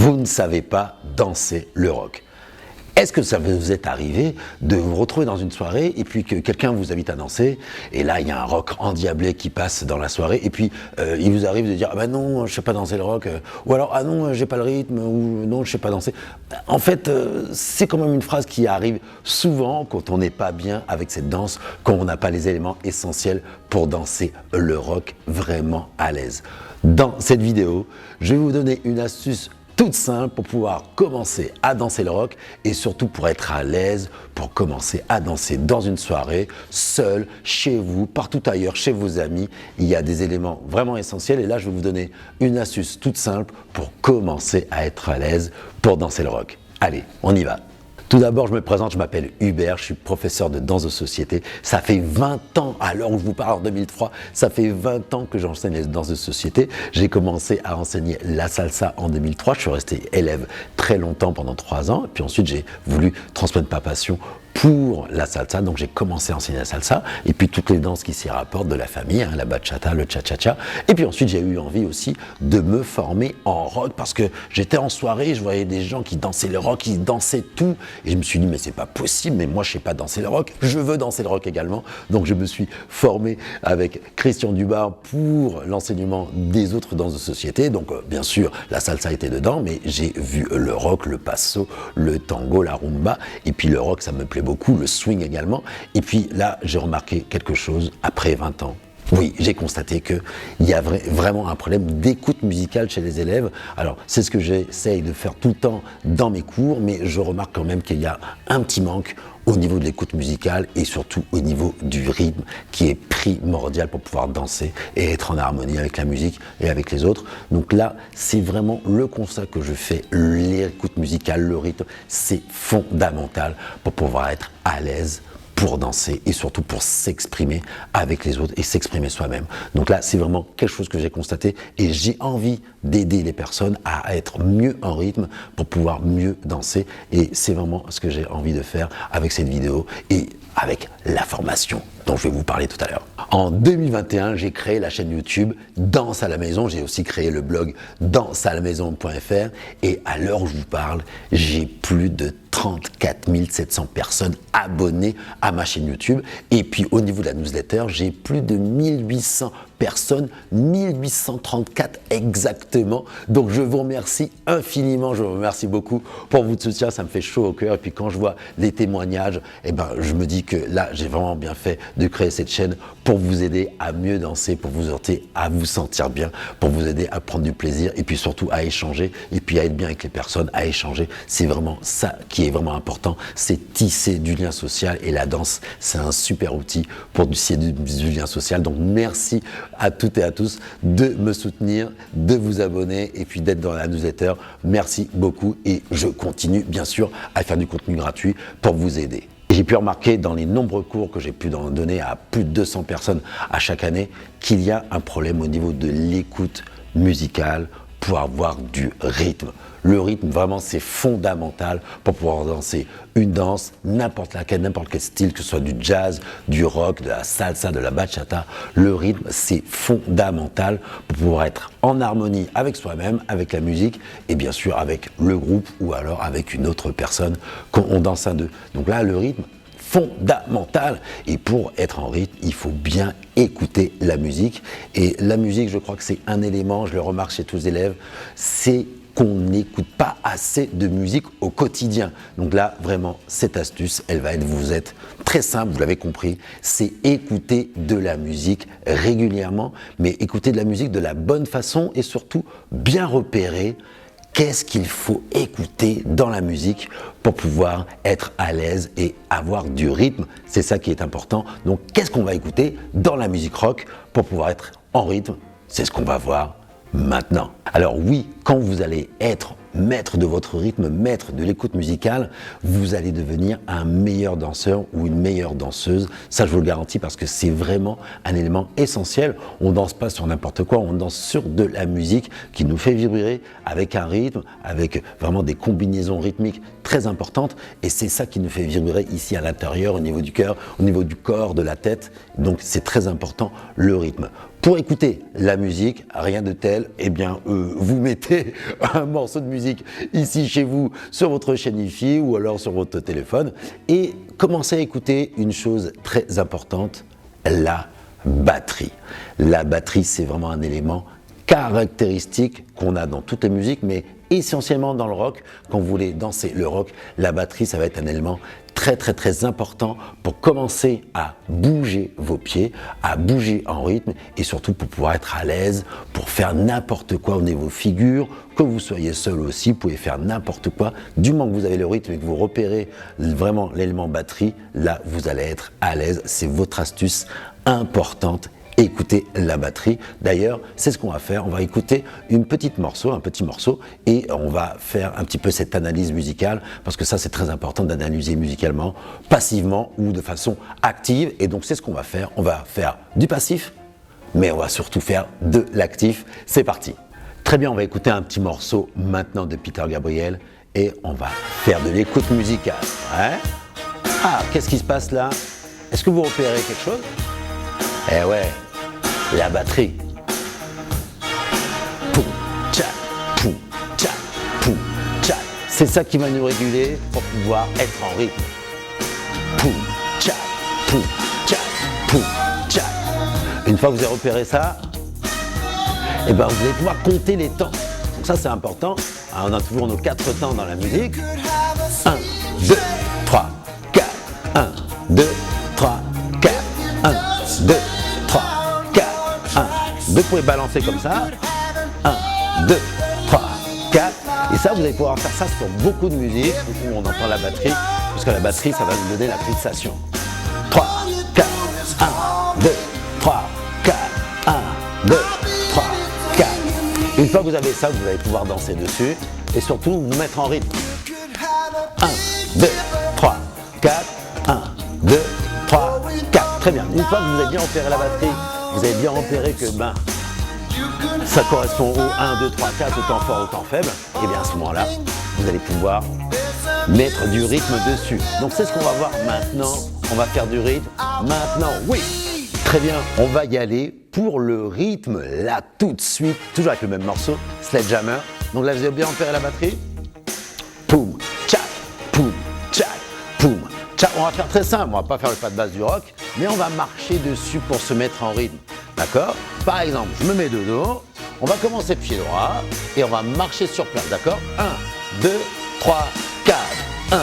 vous ne savez pas danser le rock. Est-ce que ça vous est arrivé de vous retrouver dans une soirée et puis que quelqu'un vous invite à danser et là il y a un rock endiablé qui passe dans la soirée et puis il vous arrive de dire ah ben non je sais pas danser le rock ou alors ah non j'ai pas le rythme ou non je sais pas danser. En fait c'est quand même une phrase qui arrive souvent quand on n'est pas bien avec cette danse, quand on n'a pas les éléments essentiels pour danser le rock vraiment à l'aise. Dans cette vidéo je vais vous donner une astuce toute simple pour pouvoir commencer à danser le rock et surtout pour être à l'aise, pour commencer à danser dans une soirée, seul, chez vous, partout ailleurs, chez vos amis. Il y a des éléments vraiment essentiels et là je vais vous donner une astuce toute simple pour commencer à être à l'aise pour danser le rock. Allez, on y va. Tout d'abord, je me présente, je m'appelle Hubert, je suis professeur de danse de société. Ça fait 20 ans, à l'heure où je vous parle en 2003, ça fait 20 ans que j'enseigne les danses de société. J'ai commencé à enseigner la salsa en 2003, je suis resté élève très longtemps, pendant 3 ans. Et puis ensuite, j'ai voulu transmettre ma passion pour la salsa, donc j'ai commencé à enseigner la salsa et puis toutes les danses qui s'y rapportent de la famille, la bachata, le cha-cha-cha. Et puis ensuite j'ai eu envie aussi de me former en rock parce que j'étais en soirée, je voyais des gens qui dansaient le rock, qui dansaient tout et je me suis dit mais c'est pas possible, mais moi je sais pas danser le rock, je veux danser le rock également. Donc je me suis formé avec Christian Dubar pour l'enseignement des autres danses de société. Donc bien sûr la salsa était dedans, mais j'ai vu le rock, le passo, le tango, la rumba et puis le rock ça me plaît beaucoup, le swing également. Et puis là, j'ai remarqué quelque chose après 20 ans. Oui, j'ai constaté qu'il y a vraiment un problème d'écoute musicale chez les élèves. Alors, c'est ce que j'essaye de faire tout le temps dans mes cours, mais je remarque quand même qu'il y a un petit manque au niveau de l'écoute musicale et surtout au niveau du rythme qui est primordial pour pouvoir danser et être en harmonie avec la musique et avec les autres. Donc là, c'est vraiment le constat que je fais. L'écoute musicale, le rythme, c'est fondamental pour pouvoir être à l'aise pour danser et surtout pour s'exprimer avec les autres et s'exprimer soi-même. Donc là, c'est vraiment quelque chose que j'ai constaté et j'ai envie d'aider les personnes à être mieux en rythme pour pouvoir mieux danser et c'est vraiment ce que j'ai envie de faire avec cette vidéo et avec la formation dont je vais vous parler tout à l'heure. En 2021, j'ai créé la chaîne YouTube Danse à la maison. J'ai aussi créé le blog dansealamaison.fr et à l'heure où je vous parle, j'ai plus de 34 700 personnes abonnées à ma chaîne YouTube. Et puis au niveau de la newsletter, j'ai plus de 1800 personnes, 1834 exactement. Donc je vous remercie infiniment, je vous remercie beaucoup pour votre soutien, ça me fait chaud au cœur. Et puis quand je vois les témoignages, eh ben, je me dis que là, j'ai vraiment bien fait de créer cette chaîne pour vous aider à mieux danser, pour vous aider à vous sentir bien, pour vous aider à prendre du plaisir et puis surtout à échanger et puis à être bien avec les personnes, à échanger. C'est vraiment ça qui est vraiment important, c'est tisser du lien social et la danse, c'est un super outil pour tisser du lien social. Donc merci à toutes et à tous de me soutenir, de vous abonner et puis d'être dans la newsletter. Merci beaucoup et je continue bien sûr à faire du contenu gratuit pour vous aider. J'ai pu remarquer dans les nombreux cours que j'ai pu donner à plus de 200 personnes à chaque année qu'il y a un problème au niveau de l'écoute musicale pour avoir du rythme. Le rythme, vraiment, c'est fondamental pour pouvoir danser une danse, n'importe laquelle, n'importe quel style, que ce soit du jazz, du rock, de la salsa, de la bachata. Le rythme, c'est fondamental pour pouvoir être en harmonie avec soi-même, avec la musique et bien sûr avec le groupe ou alors avec une autre personne quand on danse à deux. Donc là, le rythme, fondamental. Et pour être en rythme, il faut bien écouter la musique. Et la musique, je crois que c'est un élément, je le remarque chez tous les élèves, c'est qu'on n'écoute pas assez de musique au quotidien. Donc là, vraiment, cette astuce, elle va vous être très simple, vous l'avez compris, c'est écouter de la musique régulièrement, mais écouter de la musique de la bonne façon et surtout bien repérer qu'est-ce qu'il faut écouter dans la musique pour pouvoir être à l'aise et avoir du rythme. C'est ça qui est important. Donc, qu'est-ce qu'on va écouter dans la musique rock pour pouvoir être en rythme? C'est ce qu'on va voir maintenant. Alors oui, quand vous allez être maître de votre rythme, maître de l'écoute musicale, vous allez devenir un meilleur danseur ou une meilleure danseuse. Ça, je vous le garantis parce que c'est vraiment un élément essentiel. On danse pas sur n'importe quoi, on danse sur de la musique qui nous fait vibrer avec un rythme, avec vraiment des combinaisons rythmiques très importantes. Et c'est ça qui nous fait vibrer ici à l'intérieur, au niveau du cœur, au niveau du corps, de la tête. Donc c'est très important, le rythme. Pour écouter la musique, rien de tel, eh bien, vous mettez un morceau de musique musique ici chez vous, sur votre chaîne Hi-Fi ou alors sur votre téléphone. Et commencez à écouter une chose très importante, la batterie. La batterie, c'est vraiment un élément caractéristique qu'on a dans toutes les musiques, mais essentiellement dans le rock. Quand vous voulez danser le rock, la batterie, ça va être un élément très important pour commencer à bouger vos pieds, à bouger en rythme et surtout pour pouvoir être à l'aise, pour faire n'importe quoi au niveau figure, que vous soyez seul aussi, vous pouvez faire n'importe quoi. Du moment que vous avez le rythme et que vous repérez vraiment l'élément batterie, là vous allez être à l'aise. C'est votre astuce importante. Écouter la batterie. D'ailleurs, c'est ce qu'on va faire. On va écouter un petit morceau et on va faire un petit peu cette analyse musicale parce que ça, c'est très important d'analyser musicalement, passivement ou de façon active. Et donc, c'est ce qu'on va faire. On va faire du passif, mais on va surtout faire de l'actif. C'est parti. Très bien, on va écouter un petit morceau maintenant de Peter Gabriel et on va faire de l'écoute musicale. Ouais. Ah, qu'est-ce qui se passe là? Est-ce que vous repérez quelque chose? Eh ouais, la batterie. Poum, tcha, poum, tcha, poum, tcha. C'est ça qui va nous réguler pour pouvoir être en rythme. Poum, tcha, poum, tcha, poum, tcha. Une fois que vous avez repéré ça, eh ben vous allez pouvoir compter les temps. Donc ça c'est important. Alors, on a toujours nos 4 temps dans la musique. 1, 2, 3, 4. 1, 2, 3, 4. 1, 2, 3, 4, 1, 2, vous pouvez balancer comme ça, 1, 2, 3, 4, et ça vous allez pouvoir faire ça sur beaucoup de musique, où on entend la batterie, parce que la batterie ça va nous donner la pulsation. 3, 4, 1, 2, 3, 4, 1, 2, 3, 4. Une fois que vous avez ça, vous allez pouvoir danser dessus, et surtout vous mettre en rythme. 1, 2, 3, 4, 1, 2, 3, 4. Très bien. Une fois que vous avez bien repéré la batterie, vous avez bien repéré que ça correspond au 1, 2, 3, 4, au temps fort, au temps faible, et bien à ce moment-là, vous allez pouvoir mettre du rythme dessus. Donc c'est ce qu'on va voir maintenant. On va faire du rythme maintenant. Oui. Très bien. On va y aller pour le rythme là tout de suite, toujours avec le même morceau, Sledgehammer. Donc là, vous avez bien repéré la batterie. Poum, tchac, poum, tchac, poum. On va faire très simple, on va pas faire le pas de base du rock, mais on va marcher dessus pour se mettre en rythme. D'accord? Par exemple, je me mets de dos, on va commencer pied droit et on va marcher sur place. D'accord? 1, 2, 3, 4. 1,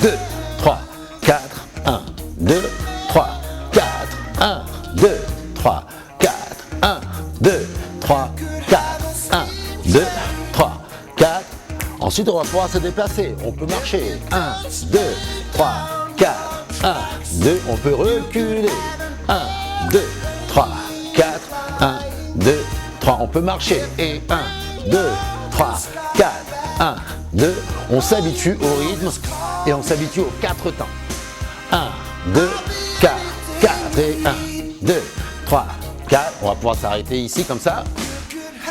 2, 3, 4. 1, 2, 3, 4. 1, 2, 3, 4. 1, 2, 3, 4. 1, 2, 3, 4. Ensuite, on va pouvoir se déplacer. On peut marcher. 1, 2, 3, 4, 1, 2, on peut reculer, 1, 2, 3, 4, 1, 2, 3, on peut marcher, et 1, 2, 3, 4, 1, 2, on s'habitue au rythme, et on s'habitue aux 4 temps, 1, 2, 4, 4, et 1, 2, 3, 4, on va pouvoir s'arrêter ici comme ça,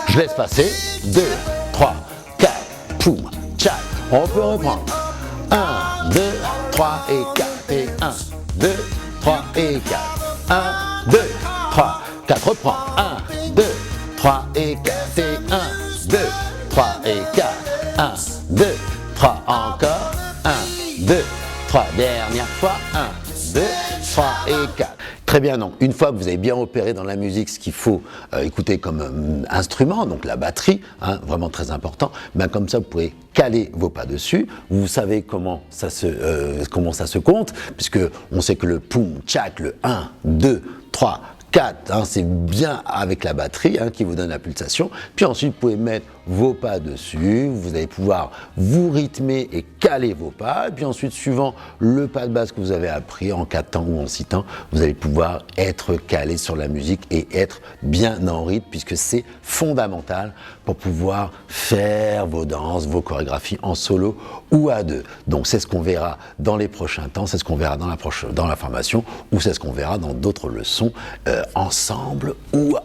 je laisse passer, 2, 3, 4, poum, tchac, on peut reprendre, 1, 2, 3 et 4 et 1, 2, 3 et 4, 1, 2, 3, 4, reprends, 1, 2, 3 et 4 et 1, 2, 3 et 4, 1, 2, 3, encore, 1, 2, 3, dernière fois, 1, 2, 3 et 4. Très bien, donc une fois que vous avez bien opéré dans la musique ce qu'il faut écouter comme instrument, donc la batterie, vraiment très important, comme ça vous pouvez caler vos pas dessus, vous savez comment ça se compte, puisque on sait que le poum, tchac, le 1, 2, 3, 4, c'est bien avec la batterie qui vous donne la pulsation. Puis ensuite, vous pouvez mettre vos pas dessus, vous allez pouvoir vous rythmer et caler vos pas. Et puis ensuite, suivant le pas de base que vous avez appris en 4 temps ou en 6 temps, vous allez pouvoir être calé sur la musique et être bien en rythme, puisque c'est fondamental pour pouvoir faire vos danses, vos chorégraphies en solo ou à deux. Donc c'est ce qu'on verra dans les prochains temps, c'est ce qu'on verra dans la formation, ou c'est ce qu'on verra dans d'autres leçons ensemble ou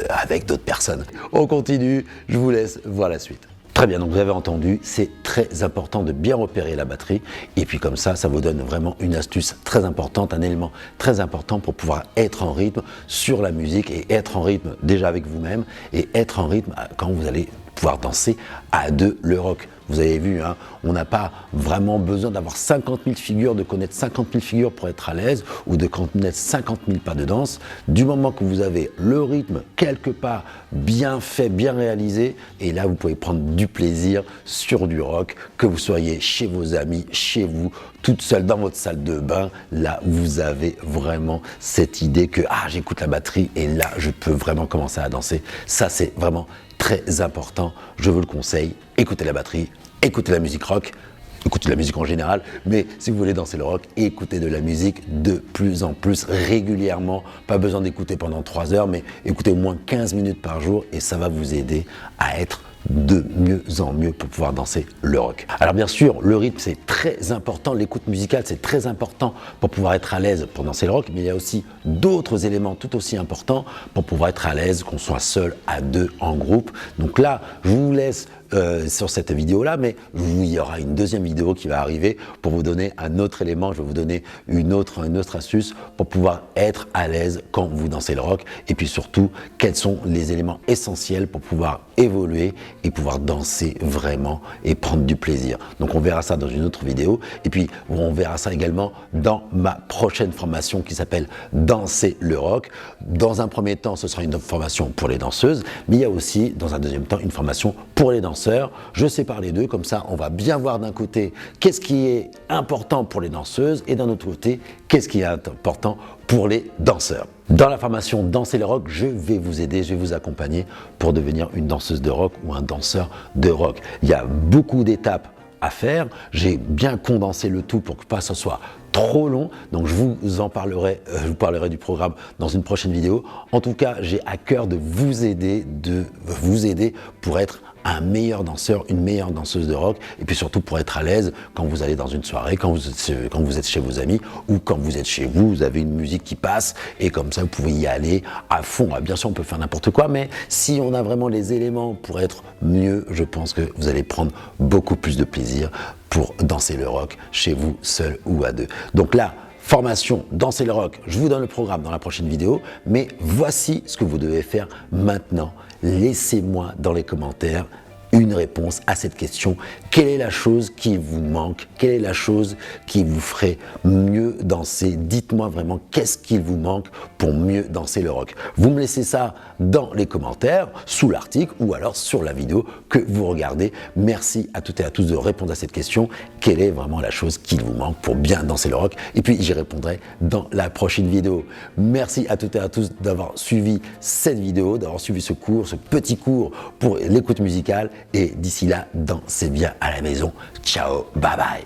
avec d'autres personnes. On continue, je vous laisse voir la suite. Très bien, donc vous avez entendu, c'est très important de bien repérer la batterie, et puis comme ça, ça vous donne vraiment une astuce très importante, un élément très important pour pouvoir être en rythme sur la musique, et être en rythme déjà avec vous-même, et être en rythme quand vous allez pouvoir danser à deux le rock. Vous avez vu, hein, on n'a pas vraiment besoin d'avoir 50 000 figures, de connaître 50 000 figures pour être à l'aise ou de connaître 50 000 pas de danse. Du moment que vous avez le rythme quelque part bien fait, bien réalisé, et là vous pouvez prendre du plaisir sur du rock, que vous soyez chez vos amis, chez vous, toute seule dans votre salle de bain, là vous avez vraiment cette idée que j'écoute la batterie et là je peux vraiment commencer à danser. Ça c'est vraiment très important, je vous le conseille, écoutez la batterie, écoutez la musique rock, écoutez la musique en général, mais si vous voulez danser le rock, écoutez de la musique de plus en plus régulièrement, pas besoin d'écouter pendant 3 heures, mais écoutez au moins 15 minutes par jour et ça va vous aider à être de mieux en mieux pour pouvoir danser le rock. Alors bien sûr, le rythme c'est très important, l'écoute musicale c'est très important pour pouvoir être à l'aise pour danser le rock, mais il y a aussi d'autres éléments tout aussi importants pour pouvoir être à l'aise, qu'on soit seul, à deux, en groupe. Donc là, je vous laisse sur cette vidéo-là, mais il y aura une deuxième vidéo qui va arriver pour vous donner un autre élément, je vais vous donner une autre astuce pour pouvoir être à l'aise quand vous dansez le rock et puis surtout, quels sont les éléments essentiels pour pouvoir évoluer et pouvoir danser vraiment et prendre du plaisir. Donc on verra ça dans une autre vidéo et puis on verra ça également dans ma prochaine formation qui s'appelle Danser le rock. Dans un premier temps, ce sera une formation pour les danseuses, mais il y a aussi dans un deuxième temps une formation pour les danseurs. Je sépare les deux, comme ça on va bien voir d'un côté qu'est-ce qui est important pour les danseuses et d'un autre côté qu'est-ce qui est important pour les danseurs. Dans la formation Danser le rock, je vais vous aider, je vais vous accompagner pour devenir une danseuse de rock ou un danseur de rock. Il y a beaucoup d'étapes à faire, j'ai bien condensé le tout pour que pas ce soit trop long, donc je vous parlerai du programme dans une prochaine vidéo. En tout cas, j'ai à cœur de vous aider pour être un meilleur danseur, une meilleure danseuse de rock, et puis surtout pour être à l'aise quand vous allez dans une soirée, quand vous êtes chez vos amis, ou quand vous êtes chez vous, vous avez une musique qui passe, et comme ça vous pouvez y aller à fond. Bien sûr on peut faire n'importe quoi, mais si on a vraiment les éléments pour être mieux, je pense que vous allez prendre beaucoup plus de plaisir pour danser le rock chez vous, seul ou à deux. Donc là, formation Danser le rock, je vous donne le programme dans la prochaine vidéo, mais voici ce que vous devez faire maintenant. Laissez-moi dans les commentaires une réponse à cette question. Quelle est la chose qui vous manque? Quelle est la chose qui vous ferait mieux danser? Dites-moi vraiment qu'est-ce qu'il vous manque pour mieux danser le rock. Vous me laissez ça dans les commentaires, sous l'article ou alors sur la vidéo que vous regardez. Merci à toutes et à tous de répondre à cette question. Quelle est vraiment la chose qu'il vous manque pour bien danser le rock? Et puis j'y répondrai dans la prochaine vidéo. Merci à toutes et à tous d'avoir suivi cette vidéo, d'avoir suivi ce cours, ce petit cours pour l'écoute musicale. Et d'ici là, dansez bien à la maison. Ciao, bye bye.